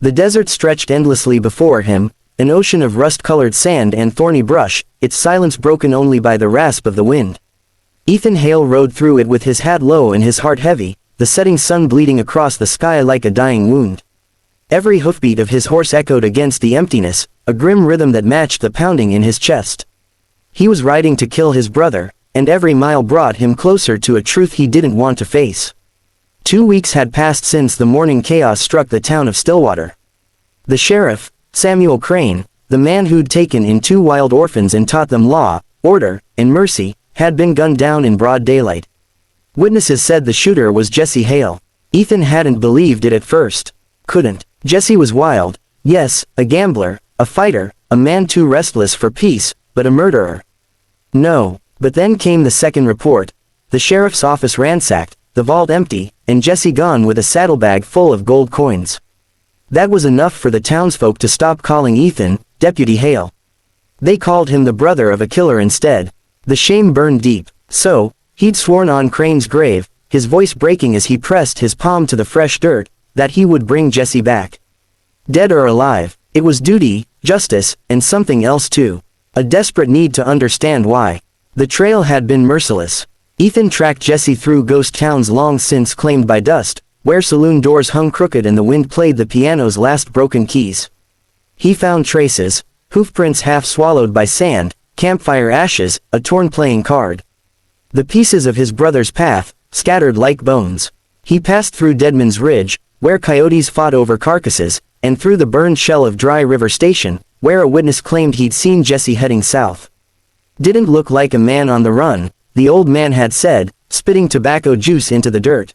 The desert stretched endlessly before him, an ocean of rust-colored sand and thorny brush, its silence broken only by the rasp of the wind. Ethan Hale rode through it with his head low and his heart heavy, the setting sun bleeding across the sky like a dying wound. Every hoofbeat of his horse echoed against the emptiness, a grim rhythm that matched the pounding in his chest. He was riding to kill his brother, and every mile brought him closer to a truth he didn't want to face. 2 weeks had passed since the morning chaos struck the town of Stillwater. The sheriff, Samuel Crane, the man who'd taken in 2 wild orphans and taught them law, order, and mercy, had been gunned down in broad daylight. Witnesses said the shooter was Jesse Hale. Ethan hadn't believed it at first. Couldn't. Jesse was wild, yes, a gambler, a fighter, a man too restless for peace, but a murderer. No. But then came the second report. The sheriff's office ransacked, the vault empty, and Jesse gone with a saddlebag full of gold coins. That was enough for the townsfolk to stop calling Ethan Deputy Hale. They called him the brother of a killer instead. The shame burned deep. So, he'd sworn on Crane's grave, his voice breaking as he pressed his palm to the fresh dirt, that he would bring Jesse back. Dead or alive, it was duty, justice, and something else too. A desperate need to understand why. The trail had been merciless. Ethan tracked Jesse through ghost towns long since claimed by dust, where saloon doors hung crooked and the wind played the piano's last broken keys. He found traces, hoofprints half swallowed by sand, campfire ashes, a torn playing card. The pieces of his brother's path, scattered like bones. He passed through Deadman's Ridge, where coyotes fought over carcasses, and through the burned shell of Dry River Station, where a witness claimed he'd seen Jesse heading south. Didn't look like a man on the run, the old man had said, spitting tobacco juice into the dirt.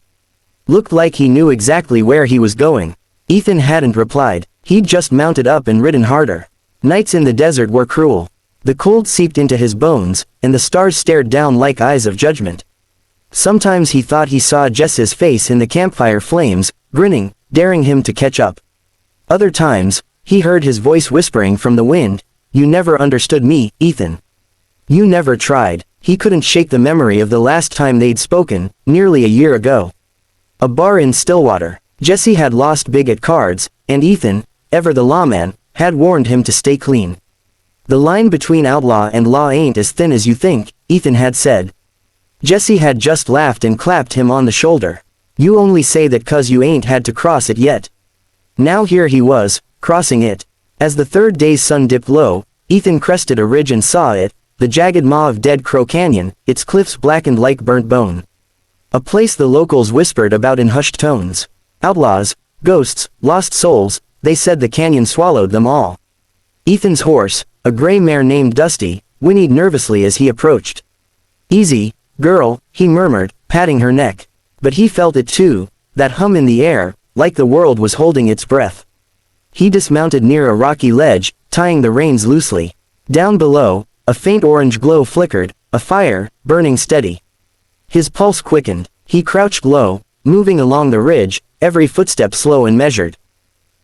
Looked like he knew exactly where he was going. Ethan hadn't replied, he'd just mounted up and ridden harder. Nights in the desert were cruel. The cold seeped into his bones, and the stars stared down like eyes of judgment. Sometimes he thought he saw Jesse's face in the campfire flames, grinning, daring him to catch up. Other times, he heard his voice whispering from the wind, "You never understood me, Ethan. You never tried." He couldn't shake the memory of the last time they'd spoken, nearly a year ago. A bar in Stillwater. Jesse had lost big at cards, and Ethan, ever the lawman, had warned him to stay clean. The line between outlaw and law ain't as thin as you think, Ethan had said. Jesse had just laughed and clapped him on the shoulder. You only say that 'cause you ain't had to cross it yet. Now here he was, crossing it. As the third day's sun dipped low, Ethan crested a ridge and saw it, the jagged maw of Dead Crow Canyon, its cliffs blackened like burnt bone. A place the locals whispered about in hushed tones. Outlaws, ghosts, lost souls, they said the canyon swallowed them all. Ethan's horse, a gray mare named Dusty, whinnied nervously as he approached. Easy, girl, he murmured, patting her neck. But he felt it too, that hum in the air, like the world was holding its breath. He dismounted near a rocky ledge, tying the reins loosely. Down below, a faint orange glow flickered, a fire, burning steady. His pulse quickened. He crouched low, moving along the ridge, every footstep slow and measured.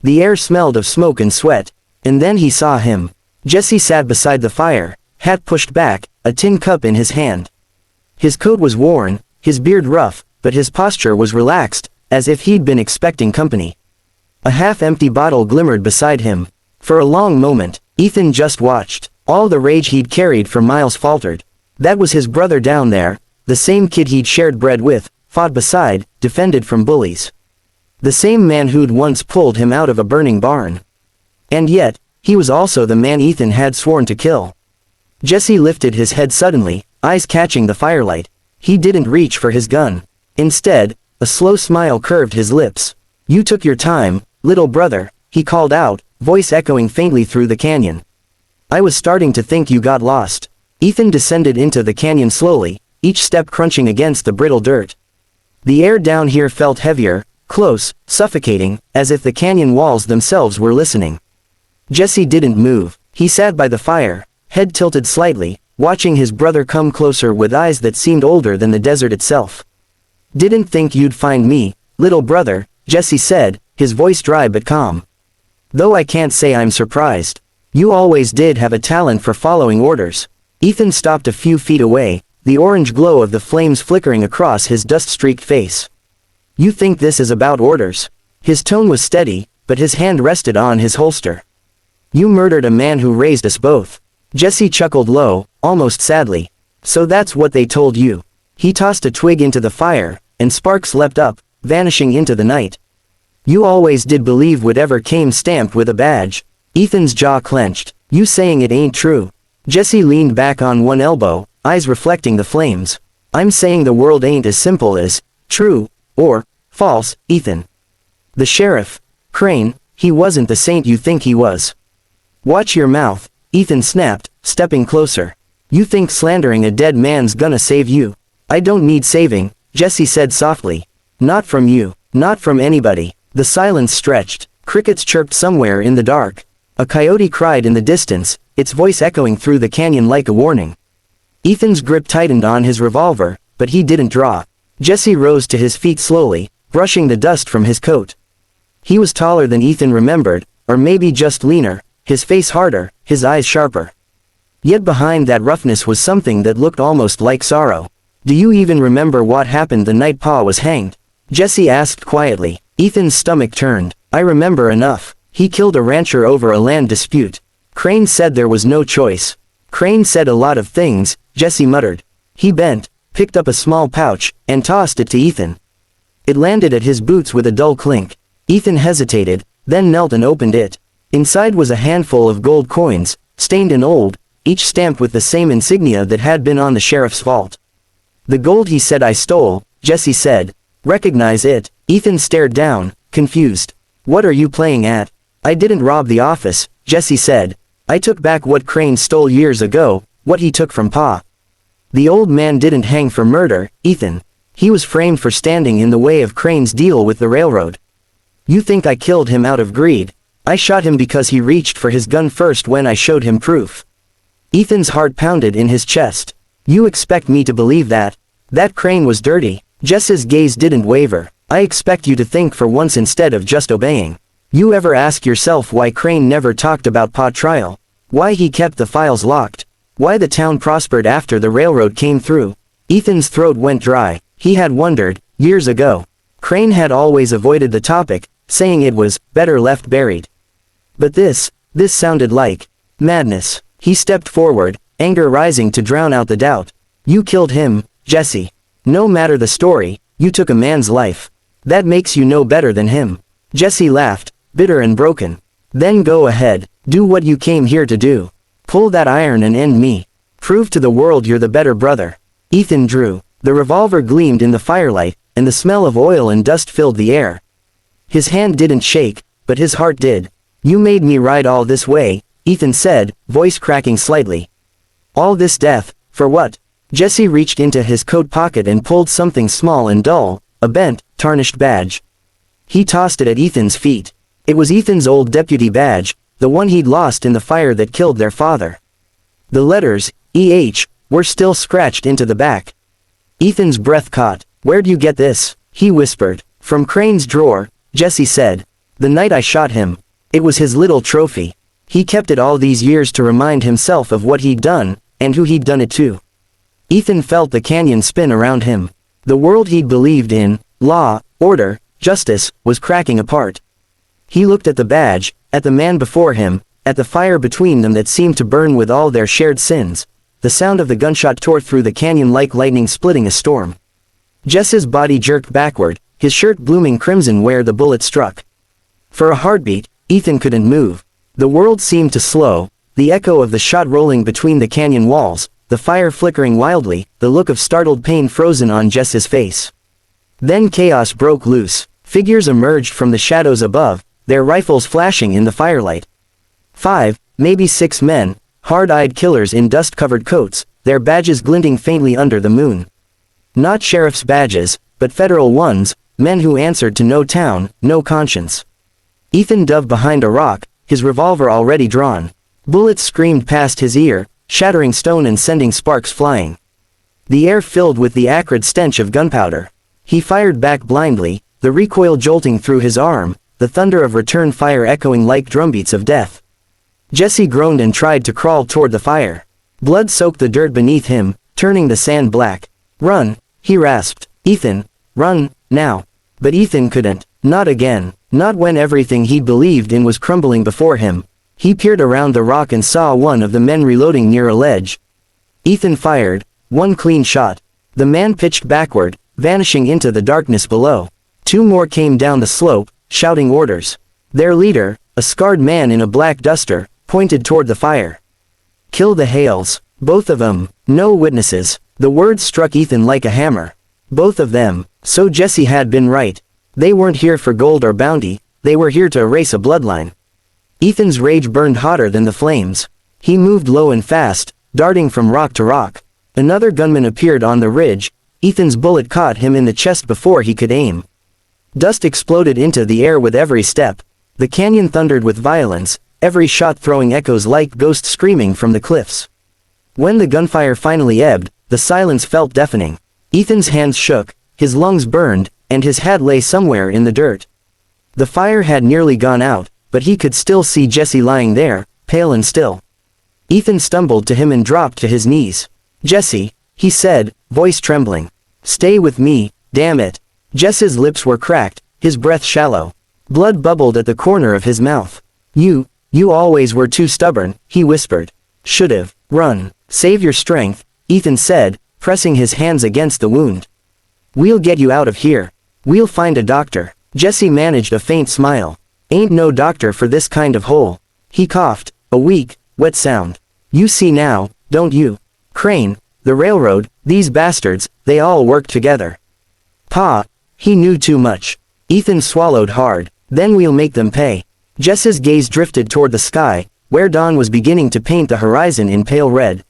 The air smelled of smoke and sweat. And then he saw him. Jesse sat beside the fire, hat pushed back, a tin cup in his hand. His coat was worn, his beard rough, but his posture was relaxed, as if he'd been expecting company. A half-empty bottle glimmered beside him. For a long moment, Ethan just watched. All the rage he'd carried for miles faltered. That was his brother down there, the same kid he'd shared bread with, fought beside, defended from bullies. The same man who'd once pulled him out of a burning barn. And yet, he was also the man Ethan had sworn to kill. Jesse lifted his head suddenly, eyes catching the firelight. He didn't reach for his gun. Instead, a slow smile curved his lips. You took your time, little brother, he called out, voice echoing faintly through the canyon. I was starting to think you got lost. Ethan descended into the canyon slowly, each step crunching against the brittle dirt. The air down here felt heavier, close, suffocating, as if the canyon walls themselves were listening. Jesse didn't move. He sat by the fire, head tilted slightly, watching his brother come closer with eyes that seemed older than the desert itself. Didn't think you'd find me, little brother, Jesse said, his voice dry but calm. Though I can't say I'm surprised. You always did have a talent for following orders. Ethan stopped a few feet away, the orange glow of the flames flickering across his dust-streaked face. You think this is about orders? His tone was steady, but his hand rested on his holster. "You murdered a man who raised us both." Jesse chuckled low, almost sadly. "So that's what they told you." He tossed a twig into the fire, and sparks leapt up, vanishing into the night. "You always did believe whatever came stamped with a badge." Ethan's jaw clenched. "You saying it ain't true?" Jesse leaned back on one elbow, eyes reflecting the flames. "I'm saying the world ain't as simple as true or false, Ethan. The sheriff, Crane, he wasn't the saint you think he was." "Watch your mouth," Ethan snapped, stepping closer. "You think slandering a dead man's gonna save you?" "I don't need saving," Jesse said softly. "Not from you, not from anybody." The silence stretched. Crickets chirped somewhere in the dark. A coyote cried in the distance, its voice echoing through the canyon like a warning. Ethan's grip tightened on his revolver, but he didn't draw. Jesse rose to his feet slowly, brushing the dust from his coat. He was taller than Ethan remembered, or maybe just leaner, his face harder, his eyes sharper. Yet behind that roughness was something that looked almost like sorrow. "Do you even remember what happened the night Pa was hanged?" Jesse asked quietly. Ethan's stomach turned. "I remember enough. He killed a rancher over a land dispute. Crane said there was no choice." "Crane said a lot of things," Jesse muttered. He bent, picked up a small pouch, and tossed it to Ethan. It landed at his boots with a dull clink. Ethan hesitated, then knelt and opened it. Inside was a handful of gold coins, stained and old, each stamped with the same insignia that had been on the sheriff's vault. "The gold he said I stole," Jesse said. "Recognize it?" Ethan stared down, confused. "What are you playing at?" "I didn't rob the office," Jesse said. "I took back what Crane stole years ago, what he took from Pa." "The old man didn't hang for murder, Ethan. He was framed for standing in the way of Crane's deal with the railroad." "You think I killed him out of greed?" "I shot him because he reached for his gun first when I showed him proof." Ethan's heart pounded in his chest. "You expect me to believe that? That Crane was dirty?" Jesse's gaze didn't waver. "I expect you to think for once instead of just obeying. You ever ask yourself why Crane never talked about Pa trial? Why he kept the files locked? Why the town prospered after the railroad came through?" Ethan's throat went dry. He had wondered, years ago. Crane had always avoided the topic, saying it was better left buried. But this sounded like madness. He stepped forward, anger rising to drown out the doubt. "You killed him, Jesse. No matter the story, you took a man's life. That makes you no better than him." Jesse laughed, bitter and broken. "Then go ahead, do what you came here to do. Pull that iron and end me. Prove to the world you're the better brother." Ethan drew. The revolver gleamed in the firelight, and the smell of oil and dust filled the air. His hand didn't shake, but his heart did. "You made me ride all this way," Ethan said, voice cracking slightly. "All this death, for what?" Jesse reached into his coat pocket and pulled something small and dull, a bent, tarnished badge. He tossed it at Ethan's feet. It was Ethan's old deputy badge, the one he'd lost in the fire that killed their father. The letters, E.H., were still scratched into the back. Ethan's breath caught. "Where'd you get this?" he whispered. "From Crane's drawer," Jesse said. "The night I shot him. It was his little trophy. He kept it all these years to remind himself of what he'd done, and who he'd done it to." Ethan felt the canyon spin around him. The world he'd believed in, law, order, justice, was cracking apart. He looked at the badge, at the man before him, at the fire between them that seemed to burn with all their shared sins. The sound of the gunshot tore through the canyon like lightning splitting a storm. Jess's body jerked backward, his shirt blooming crimson where the bullet struck. For a heartbeat, Ethan couldn't move. The world seemed to slow, the echo of the shot rolling between the canyon walls, the fire flickering wildly, the look of startled pain frozen on Jess's face. Then chaos broke loose. Figures emerged from the shadows above, their rifles flashing in the firelight. 5, maybe 6 men, hard-eyed killers in dust-covered coats, their badges glinting faintly under the moon. Not sheriff's badges, but federal ones, men who answered to no town, no conscience. Ethan dove behind a rock, his revolver already drawn. Bullets screamed past his ear, shattering stone and sending sparks flying. The air filled with the acrid stench of gunpowder. He fired back blindly, the recoil jolting through his arm, the thunder of return fire echoing like drumbeats of death. Jesse groaned and tried to crawl toward the fire. Blood soaked the dirt beneath him, turning the sand black. "Run," he rasped. "Ethan, run, now." But Ethan couldn't. Not again. Not when everything he'd believed in was crumbling before him. He peered around the rock and saw one of the men reloading near a ledge. Ethan fired, one clean shot. The man pitched backward, vanishing into the darkness below. Two more came down the slope, shouting orders. Their leader, a scarred man in a black duster, pointed toward the fire. Kill the Hales, both of them, no witnesses. The words struck Ethan like a hammer. Both of them, so Jesse had been right. They weren't here for gold or bounty, they were here to erase a bloodline. Ethan's rage burned hotter than the flames. He moved low and fast, darting from rock to rock. Another gunman appeared on the ridge. Ethan's bullet caught him in the chest before he could aim. Dust exploded into the air with every step. The canyon thundered with violence, every shot throwing echoes like ghosts screaming from the cliffs. When the gunfire finally ebbed, the silence felt deafening. Ethan's hands shook, his lungs burned, and his hat lay somewhere in the dirt. The fire had nearly gone out, but he could still see Jesse lying there, pale and still. Ethan stumbled to him and dropped to his knees. "Jesse," he said, voice trembling. "Stay with me, damn it." Jesse's lips were cracked, his breath shallow. Blood bubbled at the corner of his mouth. You always were too stubborn," he whispered. "Should've run. Save your strength," Ethan said, pressing his hands against the wound. "We'll get you out of here. We'll find a doctor." Jesse managed a faint smile. "Ain't no doctor for this kind of hole." He coughed, a weak, wet sound. "You see now, don't you? Crane, the railroad, these bastards, they all work together." Pa, he knew too much. Ethan swallowed hard. "Then we'll make them pay." Jess's gaze drifted toward the sky, where dawn was beginning to paint the horizon in pale red.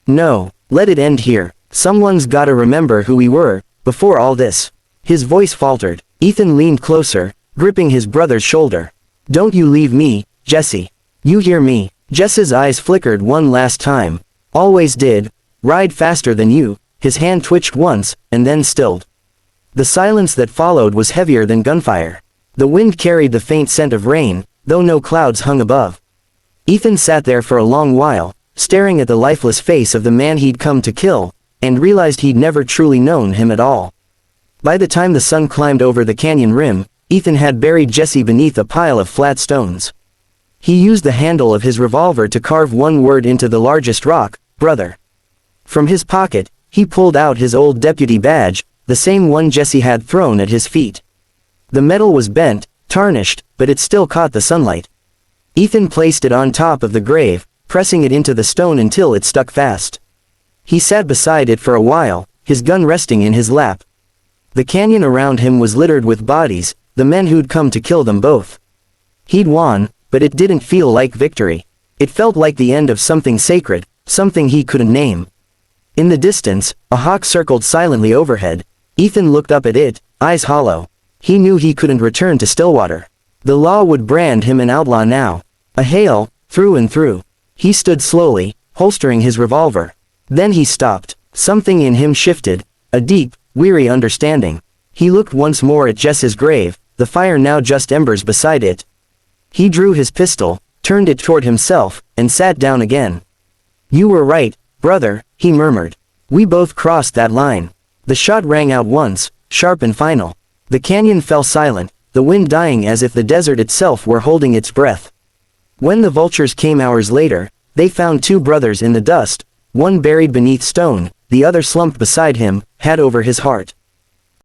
"No, let it end here. Someone's gotta remember who we were, before all this." His voice faltered. Ethan leaned closer, gripping his brother's shoulder. "Don't you leave me, Jesse. You hear me?" Jess's eyes flickered one last time. "Always did. Ride faster than you." His hand twitched once, and then stilled. The silence that followed was heavier than gunfire. The wind carried the faint scent of rain, though no clouds hung above. Ethan sat there for a long while, staring at the lifeless face of the man he'd come to kill, and realized he'd never truly known him at all. By the time the sun climbed over the canyon rim, Ethan had buried Jesse beneath a pile of flat stones. He used the handle of his revolver to carve one word into the largest rock, "Brother." From his pocket, he pulled out his old deputy badge, the same one Jesse had thrown at his feet. The metal was bent, tarnished, but it still caught the sunlight. Ethan placed it on top of the grave, pressing it into the stone until it stuck fast. He sat beside it for a while, his gun resting in his lap. The canyon around him was littered with bodies, the men who'd come to kill them both. He'd won, but it didn't feel like victory. It felt like the end of something sacred, something he couldn't name. In the distance, a hawk circled silently overhead. Ethan looked up at it, eyes hollow. He knew he couldn't return to Stillwater. The law would brand him an outlaw now. A Hale, through and through. He stood slowly, holstering his revolver. Then he stopped. Something in him shifted, a deep, weary understanding. He looked once more at Jess's grave, the fire now just embers beside it. He drew his pistol, turned it toward himself, and sat down again. "You were right, brother," he murmured. "We both crossed that line." The shot rang out once, sharp and final. The canyon fell silent, the wind dying as if the desert itself were holding its breath. When the vultures came hours later, they found two brothers in the dust, one buried beneath stone, the other slumped beside him, hat over his heart.